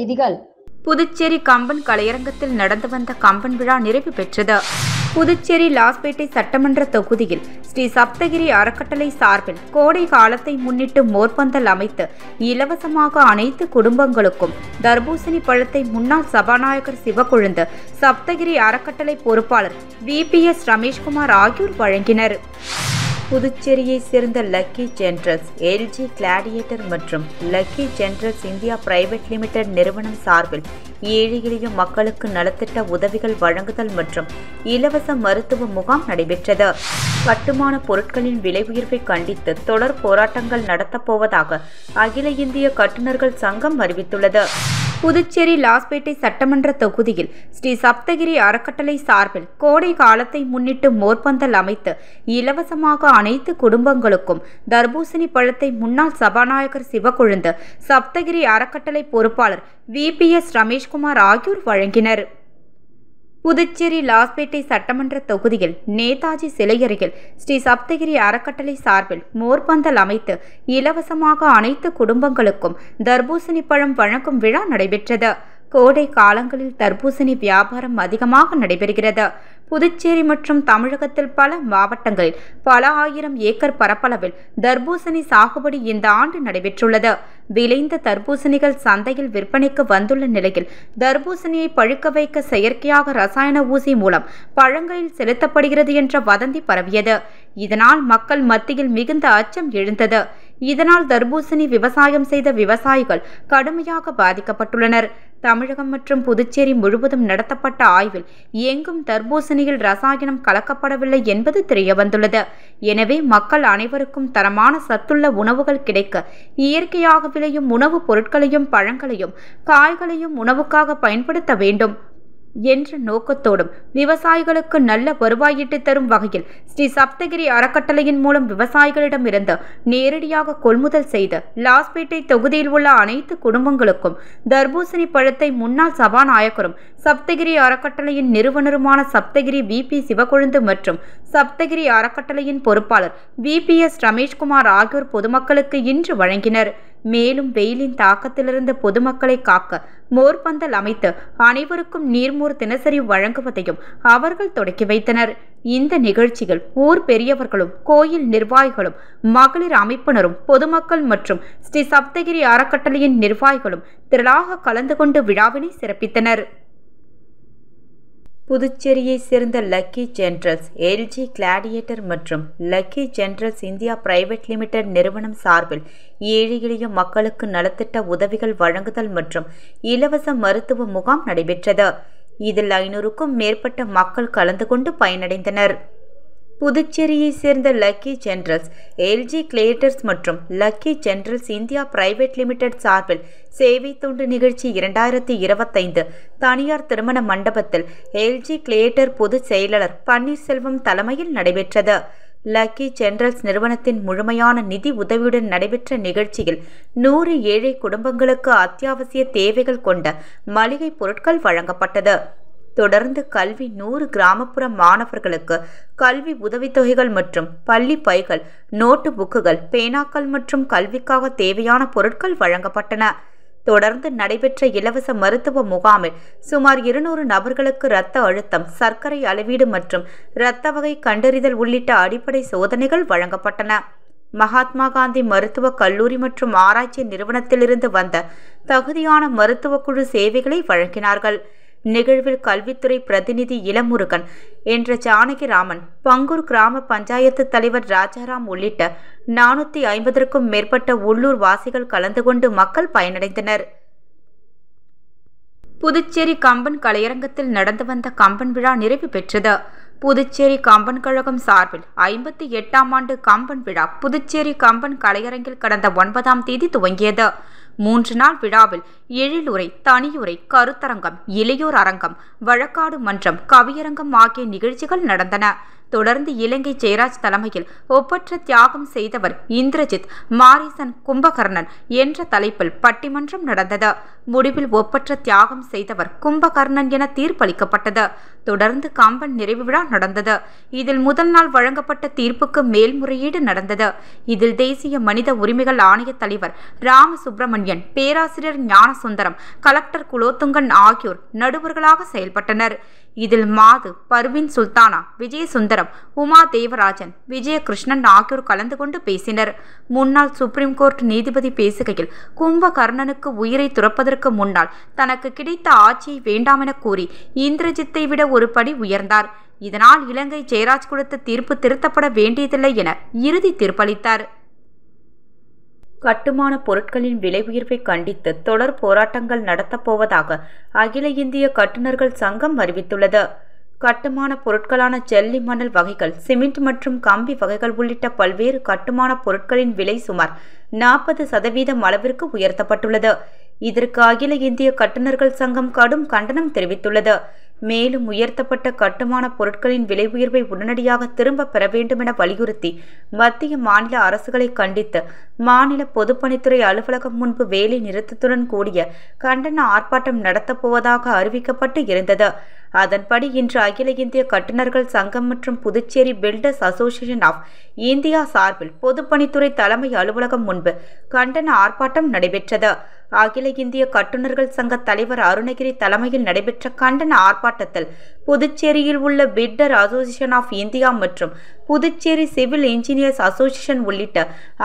செய்திகள். புதுச்சேரி கம்பன் கலையரங்கத்தில் நடந்து வந்த கம்பன் விழா நிறைவு பெற்றது. புதுச்சேரி லாஸ்பேட்டை சட்டமன்ற தொகுதியில் ஸ்ரீ சப்தகிரி அறக்கட்டளை சார்பில் கோடை காலத்தை முன்னிட்டு மோர்பந்தல் அமைத்து இலவசமாக அனைத்து குடும்பங்களுக்கும் தர்பூசணி பழத்தை முன்னாள் சபாநாயகர் சிவக்கொழுந்து, சப்தகிரி அறக்கட்டளை பொறுப்பாளர் VPS ரமேஷ்குமார் ஆகியோர் வழங்கினர். புதுச்சேரியை சேர்ந்த லக்கி ஜெனரல்ஸ், LG கிளாடியேட்டர் மற்றும் lucky generals India private limited நிறுவனம் சார்பில் ஏழை எளிய மக்களுக்கு நலத்திட்ட உதவிகள் வழங்குதல் மற்றும் இலவச மருத்துவ முகாம் நடைபெற்றது. கட்டுமான பொருட்களின் விலை உயர்வை கண்டித்து தொடர் போராட்டங்கள் நடத்தப்போவதாக அகில இந்திய கட்டுநர்கள் சங்கம் அறிவித்துள்ளது. புதுச்சேரி லாஸ்பேட்டை சட்டமன்ற தொகுதியில் ஸ்ரீ சப்தகிரி அறக்கட்டளை சார்பில் கோடை காலத்தை முன்னிட்டு மோர்பந்தல் அமைத்து இலவசமாக அனைத்து குடும்பங்களுக்கும் தர்பூசணி பழத்தை முன்னாள் சபாநாயகர் சிவக்கொழுந்து, சப்தகிரி அறக்கட்டளை பொறுப்பாளர் VPS ரமேஷ்குமார் ஆகியோர் வழங்கினர். புதுச்சேரி லாஸ்பேட்டை சட்டமன்ற தொகுதியில் நேதாஜி சிலை அருகில் ஸ்ரீ சப்தகிரி அறக்கட்டளை சார்பில் மோர்பந்தல் அமைத்து இலவசமாக அனைத்து குடும்பங்களுக்கும் தர்பூசணி பழம் வழங்கும் விழா நடைபெற்றது. கோடை காலங்களில் தர்பூசணி வியாபாரம் அதிகமாக நடைபெறுகிறது. புதுச்சேரி மற்றும் தமிழகத்தில் பல மாவட்டங்களில் பல ஆயிரம் ஏக்கர் பரப்பளவில் தர்பூசணி சாகுபடி இந்த ஆண்டு நடைபெற்றுள்ளது. விளைந்த தர்பூசணிகள் சந்தையில் விற்பனைக்கு வந்துள்ள நிலையில் தர்பூசணியை பழுக்க வைக்க செயற்கையாக ரசாயன ஊசி மூலம் பழங்களில் செலுத்தப்படுகிறது என்ற வதந்தி பரவியது. இதனால் மக்கள் மத்தியில் மிகுந்த அச்சம் எழுந்தது. இதனால் தர்பூசணி விவசாயம் செய்த விவசாயிகள் கடுமையாக பாதிக்கப்பட்டுள்ளனர். தமிழகம் மற்றும் புதுச்சேரி முழுவதும் நடத்தப்பட்ட ஆய்வில் எங்கும் தர்பூசணியில் ரசாயனம் கலக்கப்படவில்லை என்பது தெரியவந்துள்ளது. எனவே மக்கள் அனைவருக்கும் தரமான சத்துள்ள உணவுகள் கிடைக்க இயற்கையாக விளையும் உணவுப் பொருட்களையும் பழங்களையும் காய்களையும் உணவுக்காக பயன்படுத்த வேண்டும் என்ற நோக்கத்தோடும் விவசாயிகளுக்கு நல்ல வருவாயிட்டு தரும் வகையில் ஸ்ரீ சப்தகிரி அறக்கட்டளையின் மூலம் விவசாயிகளிடமிருந்து நேரடியாக கொள்முதல் செய்து லாஸ்பேட்டை தொகுதியில் உள்ள அனைத்து குடும்பங்களுக்கும் தர்பூசணி பழத்தை முன்னாள் சபாநாயகரும் சப்தகிரி அறக்கட்டளையின் நிறுவனருமான சப்தகிரி VP சிவக்கொழுந்து மற்றும் சப்தகிரி அறக்கட்டளையின் பொறுப்பாளர் VPS ரமேஷ்குமார் ஆகியோர் பொதுமக்களுக்கு இன்று வழங்கினர். மேலும் வெயிலின் தாக்கத்திலிருந்து பொதுமக்களை காக்க மோர்பந்தல் அமைத்து அனைவருக்கும் நீர்மோர் தினசரி வழங்குவதையும் அவர்கள் தொடக்கி வைத்தனர். இந்த நிகழ்ச்சியில் ஊர் பெரியவர்களும் கோயில் நிர்வாகிகளும் மகளிர் அமைப்பினரும் பொதுமக்கள் மற்றும் ஸ்ரீ சப்தகிரி அறக்கட்டளையின் நிர்வாகிகளும் திரளாக கலந்து கொண்டு விழாவினை சிறப்பித்தனர். புதுச்சேரியை சேர்ந்த லக்கி ஜெனரல்ஸ், LG கிளாடியேட்டர் மற்றும் lucky generals India private limited நிறுவனம் சார்பில் ஏழை எளிய மக்களுக்கு நலத்திட்ட உதவிகள் வழங்குதல் மற்றும் இலவச மருத்துவ முகாம் நடைபெற்றது. இதில் 500க்கும் மேற்பட்ட மக்கள் கலந்து கொண்டு பயனடைந்தனர். புதுச்சேரியை சேர்ந்த லக்கி ஜெனரல்ஸ், LG கிளேட்டர்ஸ் மற்றும் lucky generals India private limited சார்பில் சேவை தொண்டு நிகழ்ச்சி 2025 தனியார் திருமண மண்டபத்தில் LG கிளேட்டர் பொதுச் செயலாளர் பன்னீர்செல்வம் தலைமையில் நடைபெற்றது. லக்கி ஜெனரல்ஸ் நிறுவனத்தின் முழுமையான நிதி உதவியுடன் நடைபெற்ற நிகழ்ச்சியில் 100 ஏழை குடும்பங்களுக்கு அத்தியாவசிய தேவைகள் கொண்ட மளிகை பொருட்கள் வழங்கப்பட்டது. தொடர்ந்து கல்வி 100 கிராமப்புற மாணவர்களுக்கு கல்வி உதவித்தொகைகள் மற்றும் பள்ளி பைகள், நோட்டு புக்குகள், பேனாக்கள் மற்றும் கல்விக்காக தேவையான பொருட்கள் வழங்கப்பட்டன. தொடர்ந்து நடைபெற்ற இலவச மருத்துவ முகாமில் சுமார் 200 நபர்களுக்கு இரத்த அழுத்தம், சர்க்கரை அளவீடு மற்றும் இரத்த வகை கண்டறிதல் உள்ளிட்ட அடிப்படை சோதனைகள் வழங்கப்பட்டன. மகாத்மா காந்தி மருத்துவக் கல்லூரி மற்றும் ஆராய்ச்சி நிறுவனத்திலிருந்து வந்த தகுதியான மருத்துவ குழு சேவைகளை வழங்கினார்கள். நிகழ்வில் கல்வித்துறை பிரதிநிதி இளமுருகன் என்ற ஜானகிராமன், பங்கூர் கிராம பஞ்சாயத்து தலைவர் ராஜாராம் உள்ளிட்ட 450க்கும் மேற்பட்ட உள்ளூர் வாசிகள் கலந்து கொண்டு மக்கள் பயனடைந்தனர். புதுச்சேரி கம்பன் கலையரங்கத்தில் நடந்து வந்த கம்பன் விழா நிறைவு பெற்றது. புதுச்சேரி கம்பன் கழகம் சார்பில் 58ஆம் ஆண்டு கம்பன் விழா புதுச்சேரி கம்பன் கலையரங்கில் கடந்த 9ஆம் தேதி துவங்கியது. 3 நாள் விழாவில் எழிலுரை, தனியுரை, கருத்தரங்கம், இளையோர் அரங்கம், வழக்காடு மன்றம், கவியரங்கம் ஆகிய நிகழ்ச்சிகள் நடந்தன. தொடர்ந்து இலங்கை ஜெயராஜ் தலைமையில் ஒப்பற்ற தியாகம் செய்தவர் இந்திரஜித் மாரீசன் கும்பகர்ணன் என்ற தலைப்பில் பட்டிமன்றம் நடந்தது. முடிவில் ஒப்பற்ற தியாகம் செய்தவர் கும்பகர்ணன் என தீர்ப்பளிக்கப்பட்டது. தொடர்ந்து கம்பன் நிறைவு விழா நடந்தது. இதில் முதல் நாள் வழங்கப்பட்ட தீர்ப்புக்கு மேல்முறையீடு நடந்தது. இதில் தேசிய மனித உரிமைகள் ஆணைய தலைவர் ராமசுப்பிரமணியன், பேராசிரியர் ஞானசுந்தரம், கலெக்டர் குலோத்துங்கன் ஆகியோர் நடுவர்களாக செயல்பட்டனர். இதில் மாது, பர்வீன் சுல்தானா, விஜயசுந்தரம், உமா தேவராஜன், விஜயகிருஷ்ணன் ஆகியோர் கலந்து கொண்டு பேசினர். முன்னாள் சுப்ரீம் கோர்ட் நீதிபதி பேசுகையில், கும்பகர்ணனுக்கு உயிரை துறப்பதற்கு முன்னால் தனக்கு கிடைத்த ஆட்சியை வேண்டாமென கூறி இந்திரஜித்தை விட ஒரு படி உயர்ந்தார். இதனால் இலங்கை ஜெயராஜ் கொடுத்த தீர்ப்பு திருத்தப்பட வேண்டியதில்லை என இறுதி தீர்ப்பளித்தார். கட்டுமான பொருட்களின் விலை உயர்வை கண்டித்து தொடர் போராட்டங்கள் நடத்தப்போவதாக அகில இந்திய கட்டுநர்கள் சங்கம் அறிவித்துள்ளது. கட்டுமான பொருட்களான ஜல்லி மணல் வகைகள், சிமெண்ட் மற்றும் கம்பி வகைகள் உள்ளிட்ட பல்வேறு கட்டுமான பொருட்களின் விலை சுமார் 40% அளவிற்கு உயர்த்தப்பட்டுள்ளது. இதற்கு அகில இந்திய கட்டுநர்கள் சங்கம் கடும் கண்டனம் தெரிவித்துள்ளது. மேலும் உயர்த்தப்பட்ட கட்டுமான பொருட்களின் விலை உயர்வை உடனடியாக திரும்ப பெற வேண்டும் என வலியுறுத்தி மத்திய மாநில அரசுகளை கண்டித்து மாநில பொதுப்பணித்துறை அலுவலகம் முன்பு வேலை நிறுத்தத்துடன் கூடிய கண்டன ஆர்ப்பாட்டம் நடத்தப்போவதாக அறிவிக்கப்பட்டு இருந்தது. அதன்படி இன்று அகில இந்திய கட்டுநர்கள் சங்கம் மற்றும் Puducherry builders association of India சார்பில் பொதுப்பணித்துறை தலைமை அலுவலகம் முன்பு கண்டன ஆர்ப்பாட்டம் நடைபெற்றது. அகில இந்திய கட்டுநர்கள் சங்க தலைவர் அருணகிரி தலைமையில் நடைபெற்ற கண்டன ஆர்ப்பாட்டத்தில் புதுச்சேரியில் உள்ள பில்டர் அசோசியேஷன் ஆஃப் இந்தியா மற்றும் புதுச்சேரி சிவில் இன்ஜினியர்ஸ் அசோசியேஷன் உள்ளிட்ட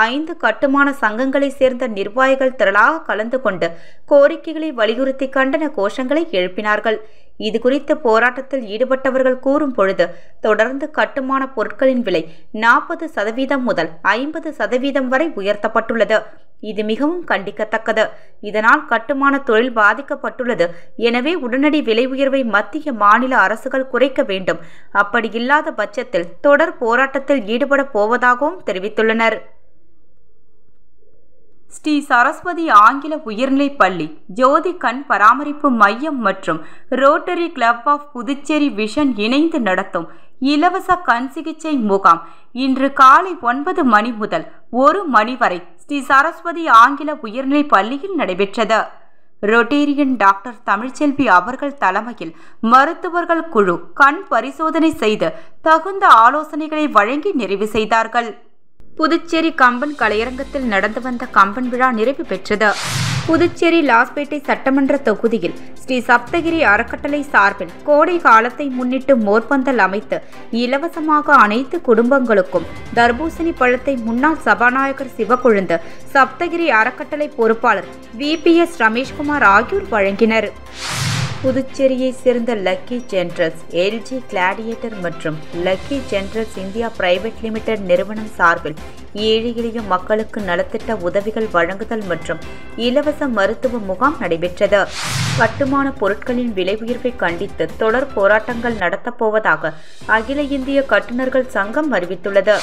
5 கட்டுமான சங்கங்களை சேர்ந்த நிர்வாகிகள் திரளாக கலந்து கொண்டு கோரிக்கைகளை வலியுறுத்தி கண்டன கோஷங்களை எழுப்பினார்கள். இதுகுறித்து போராட்டத்தில் ஈடுபட்டவர்கள் கூறும் பொழுது, தொடர்ந்து கட்டுமான பொருட்களின் விலை 40% முதல் 50% வரை உயர்த்தப்பட்டுள்ளது. இது மிகவும் கண்டிக்கத்தக்கது. இதனால் கட்டுமான தொழில் பாதிக்கப்பட்டுள்ளது. எனவே உடனடி விலை உயர்வை மத்திய மாநில அரசுகள் குறைக்க வேண்டும். அப்படி இல்லாத பட்சத்தில் தொடர் போராட்டத்தில் ஈடுபட போவதாகவும் தெரிவித்துள்ளனர். ஸ்ரீ சரஸ்வதி ஆங்கில உயர்நிலைப் பள்ளி, ஜோதி கண் பராமரிப்பு மையம் மற்றும் rotary club of Puducherry vision இணைந்து நடத்தும் இலவச கண் சிகிச்சை முகாம் இன்று காலை 9 மணி முதல் 1 மணி வரை ஸ்ரீ சரஸ்வதி ஆங்கில உயர்நிலைப் பள்ளியில் நடைபெற்றது. ரொட்டேரியன் டாக்டர் தமிழ்ச்செல்வி அவர்கள் தலைமையில் மருத்துவர்கள் குழு கண் பரிசோதனை செய்து தகுந்த ஆலோசனைகளை வழங்கி நிறைவு செய்தார்கள். புதுச்சேரி கம்பன் கலையரங்கத்தில் நடந்து வந்த கம்பன் விழா நிறைவு பெற்றது. புதுச்சேரி லாஸ்பேட்டை சட்டமன்ற தொகுதியில் ஸ்ரீ சப்தகிரி அறக்கட்டளை சார்பில் கோடை காலத்தை முன்னிட்டு மோர்பந்தல் அமைத்து இலவசமாக அனைத்து குடும்பங்களுக்கும் தர்பூசணி பழத்தை முன்னாள் சபாநாயகர் சிவக்கொழுந்து, சப்தகிரி அறக்கட்டளை பொறுப்பாளர் VPS ரமேஷ்குமார் ஆகியோர் வழங்கினர். புதுச்சேரியை சேர்ந்த லக்கி ஜெனரல்ஸ், LG கிளாடியேட்டர் மற்றும் lucky generals India private limited நிறுவனம் சார்பில் ஏழை எளிய மக்களுக்கு நலத்திட்ட உதவிகள் வழங்குதல் மற்றும் இலவச மருத்துவ முகாம் நடைபெற்றது. கட்டுமான பொருட்களின் விலை உயர்வை கண்டித்து தொடர் போராட்டங்கள் நடத்தப்போவதாக அகில இந்திய கட்டுநர்கள் சங்கம் அறிவித்துள்ளது.